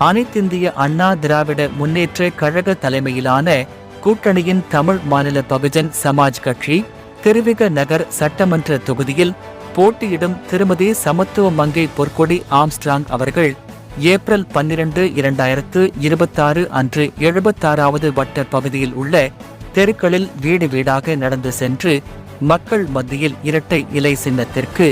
அனைத்திந்திய அண்ணா திராவிட முன்னேற்ற கழக தலைமையிலான கூட்டணியின் தமிழ் மாநில பகுஜன் சமாஜ் கட்சி திருவிக நகர் சட்டமன்ற தொகுதியில் போட்டியிடும் திருமதி சமத்துவ மங்கை பொற்கொடி ஆம்ஸ்ட்ராங் அவர்கள் ஏப்ரல் 12, 2026 அன்று 76வது வட்ட பகுதியில் உள்ள தெருக்களில் வீடு வீடாக நடந்து சென்று மக்கள் மத்தியில் இரட்டை இலை சின்னத்திற்கு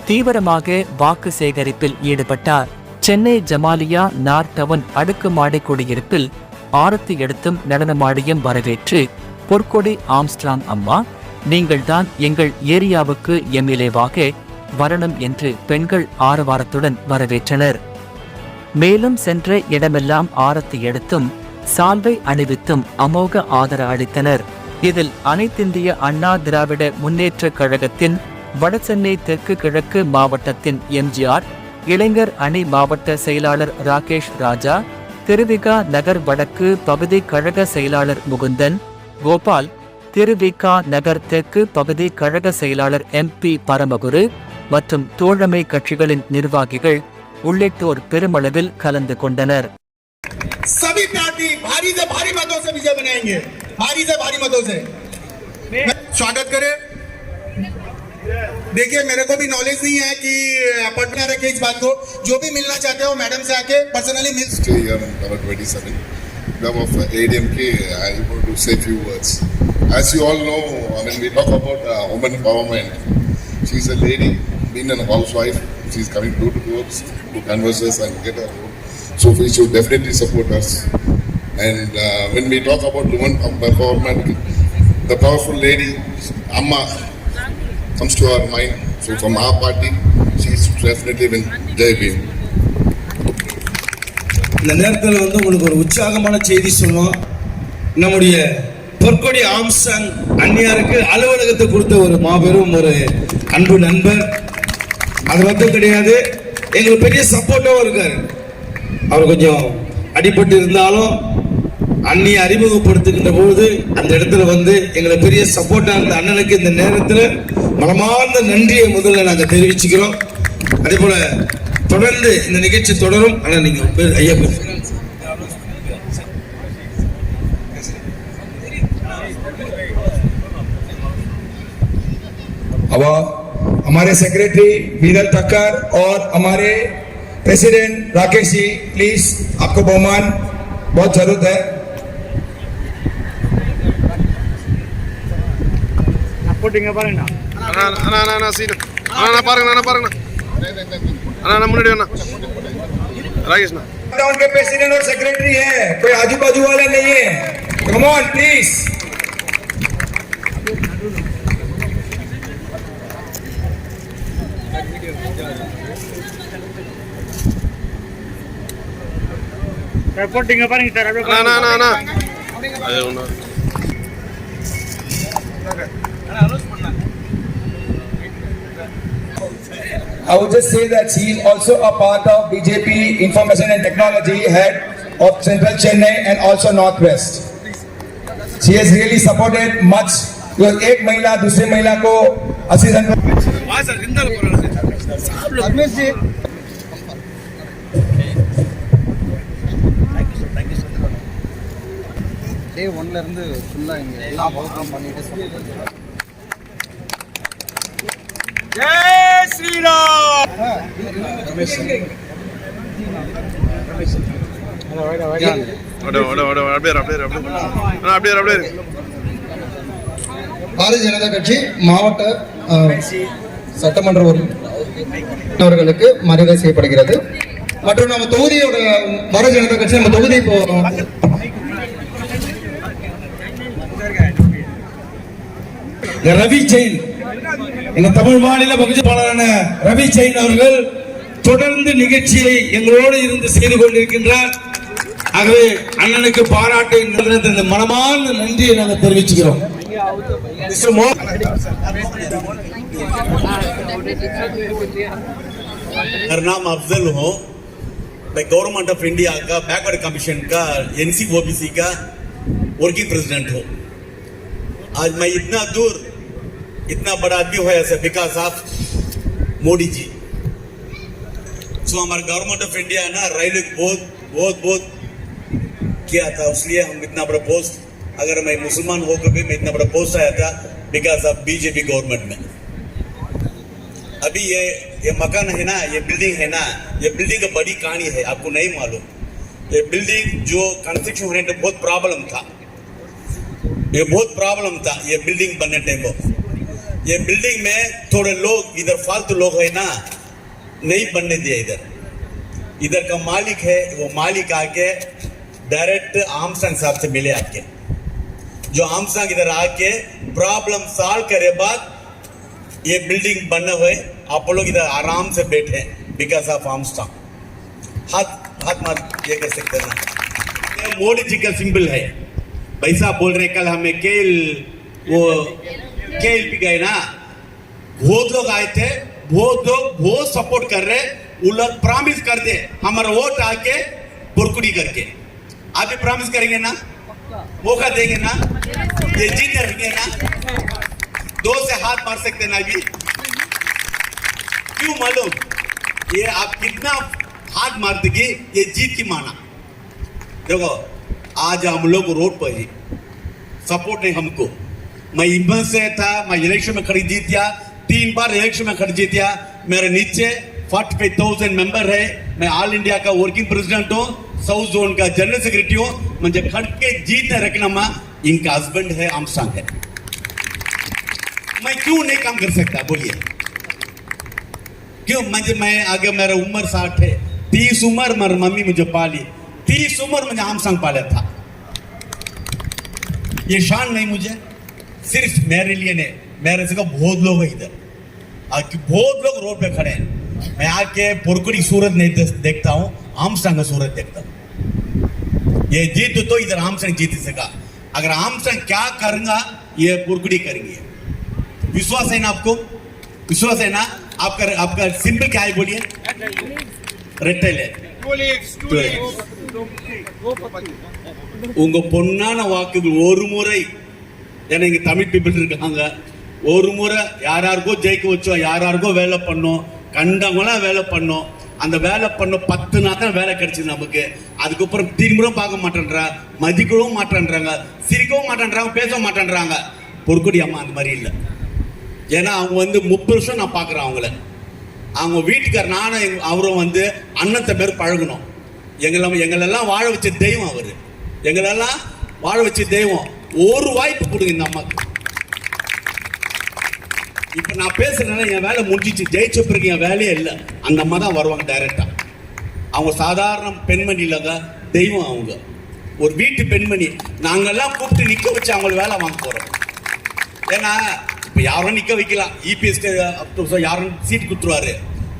தீவிரமாக வாக்கு சேகரிப்பில் ஈடுபட்டார். சென்னை ஜமாலியா நார்த் டவுன் அடுக்குமாடி குடியிருப்பில் ஆரத்தி எடுத்தும் நடனமாடியும் வரவேற்று பொற்கொடி ஆம்ஸ்ட்ராங் அம்மா, நீங்கள்தான் எங்கள் ஏரியாவுக்கு எம்எல்ஏவாக வரணும் என்று பெண்கள் ஆரவாரத்துடன் வரவேற்றனர். மேலும் சென்ற இடமெல்லாம் ஆரத்தி எடுத்தும் சால்வை அணிவித்தும் அமோக ஆதரவு அளித்தனர். இதில் அனைத்திந்திய அண்ணா திராவிட முன்னேற்ற கழகத்தின் வடசென்னை தெற்கு கிழக்கு மாவட்டத்தின் எம்ஜிஆர் இளைஞர் அணி மாவட்ட செயலாளர் ராகேஷ் ராஜா, திருவிகா நகர் வடக்கு பகுதி கழக செயலாளர் முகுந்தன் கோபால், திருவிகா நகர் தெற்கு பகுதி கழக செயலாளர் MP பரமகுரு மற்றும் தோழமை கட்சிகளின் நிர்வாகிகள் உள்ளிட்டோர் பெருமளவில் கலந்து கொண்டனர். सभी पार्टी भारी से भारी मतों से विजय बनाएंगे, भारी से भारी मतों से स्वागत करें। देखिए, मेरे को भी नॉलेज नहीं है कि पटना रखे इस बात को, जो भी मिलना चाहते हो मैडम से आके personally mill. Stay here on cover 27. Behalf of ADMK, I want to say a few words. As you all know, when we talk about women empowerment, she is a lady, being a housewife. She is coming door to door to converse us and get her vote. So we should definitely support us. And when we talk about women empowerment, the powerful lady Amma comes to our mind. So from our party, she is definitely win Jai Bhim. இந்த நேரத்தில் உங்களுக்கு ஒரு உற்சாகமான செய்தி சொன்னோம். நம்முடைய பொற்கொடி Armstrong அன்னியாருக்கு அலுவலகத்தை கொடுத்த ஒரு மாபெரும் ஒரு அன்பு நண்பர். அது மட்டும் கிடையாது, எங்களுக்கு பெரிய சப்போர்ட்டாகவும் இருக்காரு. அவர் கொஞ்சம் அடிபட்டு இருந்தாலும் அண்ணியை அறிமுகப்படுத்துகின்ற போது அந்த இடத்துல வந்து எங்களை பெரிய சப்போர்ட்டா இருந்த அண்ணனுக்கு இந்த நேரத்தில் மனமார்ந்த நன்றியை முதல்ல நாங்கள் தெரிவிச்சுக்கிறோம். அதே போல தொடர்ந்து இந்த நிகழ்ச்சி தொடரும். ஆனால் நீங்க பேர் ஐயா अब हमारे सेक्रेटरी वीरल ठक्कर और हमारे प्रेसिडेंट राकेश जी, प्लीज आपको बहुमान बहुत जरूरत है. टाउन के प्रेसिडेंट और सेक्रेटरी है, कोई आजू बाजू वाले नहीं है. Come on please. போட்டிங்க பாருங்க sir. I would just say that she is also a part of BJP Information and Technology Head of Central Chennai and also Northwest. She has really supported much. एक महिला दूसरी महिला को assistant டே 1ல இருந்து ஃபுல்லா இங்க எல்லா வகுப்பும் பண்ணிட்டு जय श्री राम. பாரதிய ஜனதா கட்சி மாவட்ட சட்டமன்ற உறுப்பினர்களுக்கு மரியாதை செய்யப்படுகிறது. மற்றும் நம்ம தொகுதியோட பாரதிய ஜனதா கட்சி நம்ம தொகுதி இப்போ ரவி ஜெயின், எங்க தமிழ் மாநில பகுதிப்பாளரான ரவி ஜெயின் அவர்கள் தொடர்ந்து நிகழ்ச்சியை எங்களோடு இருந்து செய்து கொண்டிருக்கின்றார். ஆகவே அண்ணனுக்கு பாராட்டு இந்த மனமார்ந்த நன்றியை நாங்கள் தெரிவிச்சுக்கிறோம். मेरा नाम अफजल हो, मैं गवर्नमेंट ऑफ इंडिया का बैकवर्ड कमीशन का NC-OBC का वर्किंग प्रेसिडेंट हूँ. आज मैं इतना दूर इतना बड़ा आदमी हुआ है बिकॉज ऑफ मोदी जी. सो हमारा गवर्नमेंट ऑफ इंडिया ना रेलवे को बहुत किया था, इसलिए हम इतना बड़ा पोस्ट, अगर मैं मुसलमान होकर भी मैं इतना बड़ा पोस्ट आया था बिकॉज ऑफ बीजेपी गवर्नमेंट में। अभी ये मकान है ना, ये बिल्डिंग है ना, ये बिल्डिंग का बड़ी कहानी है, आपको नहीं मालूम। ये बिल्डिंग जो कंस्ट्रक्शन होने में बहुत प्रॉब्लम था, ये बहुत प्रॉब्लम था ये बिल्डिंग बनने टाइम को। ये बिल्डिंग में थोड़े लोग इधर फालतू लोग है ना, नहीं बनने दिया। इधर का मालिक है, वो मालिक आके डायरेक्ट आमसंग साहब से मिले आके, जो आमसंग इधर आके प्रॉब्लम सॉल्व करे बाद ये बिल्डिंग बनने हुए, आप लोग इधर आराम से बैठे बिकॉज ऑफ आमसंग। हाथ मार ये कह सकते हैं ना, ये मोदी जी का सिंबल है। भाई साहब बोल रहे कल हमें केल भी गए ना, बहुत लोग आए थे, बहुत लोग बहुत सपोर्ट कर रहे, वो लोग प्रॉमिस कर दे हमारा वोट आके बुरकुड़ी करके। आप भी प्रॉमिस करेंगे ना, मौका देंगे ना, ये जीत रहेंगे ना, दो से हाथ मार सकते ना अभी। क्यों मालूम, ये आप कितना हाथ मार देंगे ये जीत की माना। देखो आज हम लोग रोड पर ही सपोर्ट है हमको। मैं हिम्मत से था, मैं इलेक्शन में खड़ी जीतिया, 3 बार इलेक्शन में खड़ी जीतिया। मेरे नीचे 45,000 मेंबर है, मैं ऑल इंडिया का वर्किंग प्रेसिडेंट हूँ, साउथ जोन का जनरल सेक्रेटरी हूँ। मुझे खड़ के जीतने रखना माँ, इनका हस्बैंड है आमसंग है, मैं क्यों नहीं काम कर सकता बोलिए? क्यों? मैं आगे मेरा उम्र 60 है, 30 उम्र मेरी मम्मी मुझे पाली, 30 उम्र मुझे आमसंग पाला था। ये शान नहीं मुझे, सिर्फ मेरे लिए नहीं, मेरे से बहुत लोग हैं इधर, बहुत लोग रोड पे खड़े हैं। मैं आके पुरकुड़ी सूरत नहीं देखता हूँ, आमसंग का सूरत देखता हूँ। ये जीत तो इधर आमसंग जीत सका, अगर आमसंग क्या करूंगा ये पुरकुड़ी करेंगे। विश्वास है ना आपको? विश्वास है ना? आपका सिंबल क्या है बोलिए? ரெட்டையில உங்க பொன்னான வாக்குகள் ஒரு முறை, ஏன்னா இங்க தமிழ் பீப்புள் இருக்காங்க, ஒரு முறை யாராருக்கோ ஜெயிக்க வச்சோம், யாராருக்கோ வேலை பண்ணோம், கண்டவங்களாம் வேலை பண்ணோம். அந்த வேலை பண்ண 10 நாள் தான் வேலை கிடைச்சது நமக்கு. அதுக்கப்புறம் திரும்பவும் பார்க்க மாட்டேன்றா, மதிக்கவும் மாட்டேன்றாங்க, சிரிக்கவும் மாட்டேன்றாங்க, பேசவும் மாட்டேன்றாங்க. பொற்கொடி அம்மா அந்த மாதிரி இல்லை. ஏன்னா அவங்க வந்து 30 வருஷம் நான் பார்க்குறேன் அவங்கள. அவங்க வீட்டுக்கார் நானும் அவரும் வந்து அண்ணத்தை பேர் பழகணும். எங்களெல்லாம் வாழ வச்ச தெய்வம் அவர், எங்களெல்லாம் வாழ வச்ச தெய்வம். ஒரு வாய்ப்பு கொடுங்க இந்த அம்மாக்கு. இப்போ நான் பேசுறேன்னா என் வேலை முடிஞ்சிச்சு, ஜெயிச்ச பிறகு என் வேலையே இல்லை. அந்த அம்மா தான் வருவாங்க டைரக்டா. அவங்க சாதாரண பெண்மணி இல்லைங்க, தெய்வம் அவங்க, ஒரு வீட்டு பெண்மணி. நாங்கெல்லாம் கூப்பிட்டு நிற்க வச்சு அவங்களுக்கு வேலை வாங்க போகிறோம். ஏன்னா இப்போ யாரும் நிற்க வைக்கலாம், இபிஎஸ் யாரும் சீட் கொடுத்துருவாரு.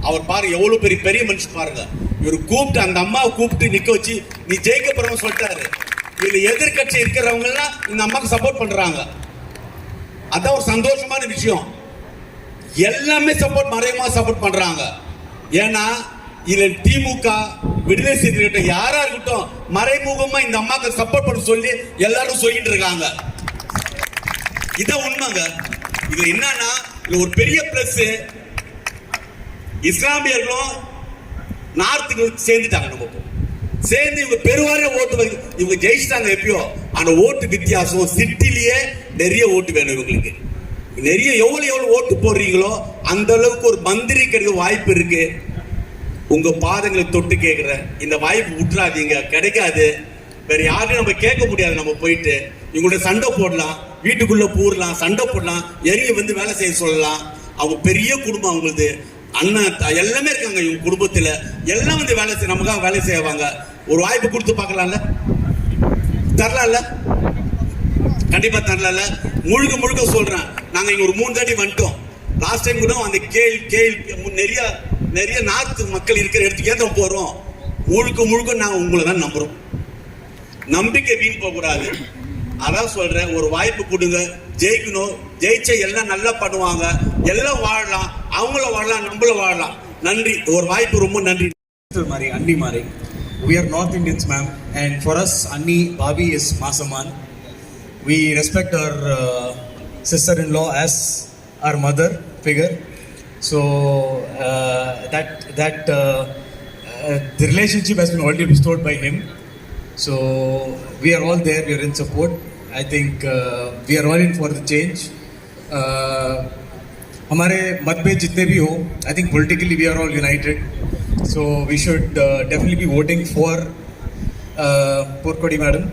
அவர் பாருங்க எவ்வளோ பெரிய மனுஷன் பாருங்க. இவர் கூப்பிட்டு அந்த அம்மாவை கூப்பிட்டு நிற்க வச்சு நீ ஜெயிக்க போறவங்க சொல்லிட்டாரு. இதில் எதிர்கட்சி இருக்கிறவங்க எல்லாம் இந்த அம்மாவுக்கு சப்போர்ட் பண்றாங்க. அதான் ஒரு சந்தோஷமான விஷயம். எல்லாமே சப்போர்ட், மறைமுகமா சப்போர்ட் பண்றாங்க. ஏன்னா இதுல திமுக விடுதலை சிறுத்தைகள் யாரா இருக்கட்டும் மறைமுகமா இந்த அம்மாவுக்கு சப்போர்ட் பண்ண சொல்லி எல்லாரும் சொல்லிட்டு இருக்காங்க. இதான் உண்மைங்க. இது என்னன்னா ஒரு பெரிய பிளஸ், இஸ்லாமியர்களும் நார்த்துக்கு சேர்ந்துட்டாங்க. நம்ம சேர்ந்து இவங்க பெருவாரிய ஓட்டு இவங்க ஜெயிச்சிட்டாங்க எப்பயோ. ஆனா ஓட்டு வித்தியாசம் சிட்டிலேயே நிறைய ஓட்டு வேணும் இவங்களுக்கு. நிறைய எவ்வளவு ஓட்டு போடுறீங்களோ அந்த அளவுக்கு ஒரு மந்திரி கிடைக்க வாய்ப்பு இருக்கு. உங்க பாதங்களை தொட்டு கேட்கிறேன், இந்த வாய்ப்பு விட்டுறாதீங்க, கிடைக்காது. வேற யாரையும் நம்ம கேட்க முடியாது. நம்ம போயிட்டு இவங்களுடைய சண்டை போடலாம், வீட்டுக்குள்ள பூரலாம், சண்டை போடலாம், எரிய வந்து வேலை செய்ய சொல்லலாம். அவங்க பெரிய குடும்பம், அவங்களுக்கு அண்ணன் எல்லாமே இருக்காங்க இவங்க குடும்பத்துல, எல்லாம் வந்து வேலை செய்ய நமக்காக வேலை செய்வாங்க. ஒரு வாய்ப்பு கொடுத்து பார்க்கலாம்ல? தரலாம்ல? கண்டிப்பா தரலாம்ல? முழுக்க சொல்றேன். நாங்க இங்க ஒரு 3 தாட்டி வந்துட்டோம். லாஸ்ட் டைம் கூட அந்த கேள் நிறைய நார்த்து மக்கள் இருக்கிற இடத்துக்கு ஏன் போறோம். முழுக்க நாங்க உங்களை தான் நம்புறோம். நம்பிக்கை வீண் போக கூடாது. அதான் சொல்றேன், ஒரு வாய்ப்பு கொடுங்க, ஜெயிக்கணும். ஜெயிச்ச எல்லாம் நல்லா பண்ணுவாங்க, எல்லாம் வாழலாம், அவங்கள வாழலாம், நம்மள வாழலாம். நன்றி, ஒரு வாய்ப்பு ரொம்ப நன்றி. Anni Mari. We are North Indians, ma'am, and for us, Anni Bhabi is Masaman. We respect our sister-in-law as our mother figure. So that the relationship has been already restored by him. So we are all there, we are in support. I think we are all in for the change. हमारे मतभेद जितने भी हो, I think politically we are all united. So we should definitely be voting for Porkodi madam.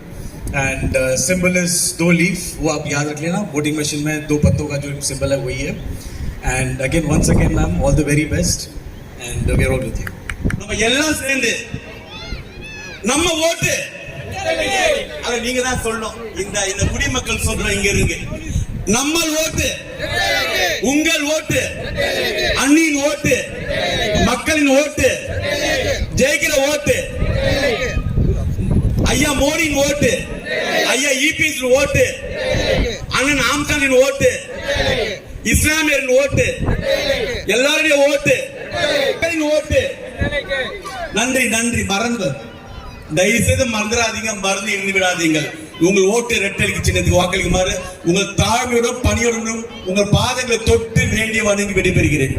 And symbol is 2 leaf. वो आप याद रख लेना. Voting machine में 2 पत्तों का जो symbol है वही है. And again, once again, ma'am, all the very best. And we are all with you. நம்ம எல்லாம் சேர்ந்து நம்ம ஓட்டு அத நீங்க தான் சொல்லணும். இந்த குடிமக்கள் சொல்றோம், இங்க இருங்க. நம்ம ஓட்டு, உங்கள் ஓட்டு, அண்ணியின் ஓட்டு, மக்களின் ஓட்டு, ஜெயிக்கிற ஓட்டு, ஐயா மோடியின் ஓட்டு, ஐயா இபிஎஸ் ஓட்டு, அண்ணன் ஆம்சாங்கின் ஓட்டு, இஸ்லாமியரின் ஓட்டு, எல்லாருடைய ஓட்டு, ஓட்டு. நன்றி நன்றி. மறந்து தயவு செய்து மறந்துடாதீங்க, மறந்து இருந்து விடாதீங்கள். உங்கள் ஓட்டு ரெட்டலுக்கு சின்னத்துக்கு வாக்களிக்குமாறு உங்கள் தாழ்மையோடும் பணியோடும் உங்கள் பாதங்களை தொட்டு வேண்டிய வணங்கி விடைபெறுகிறேன்.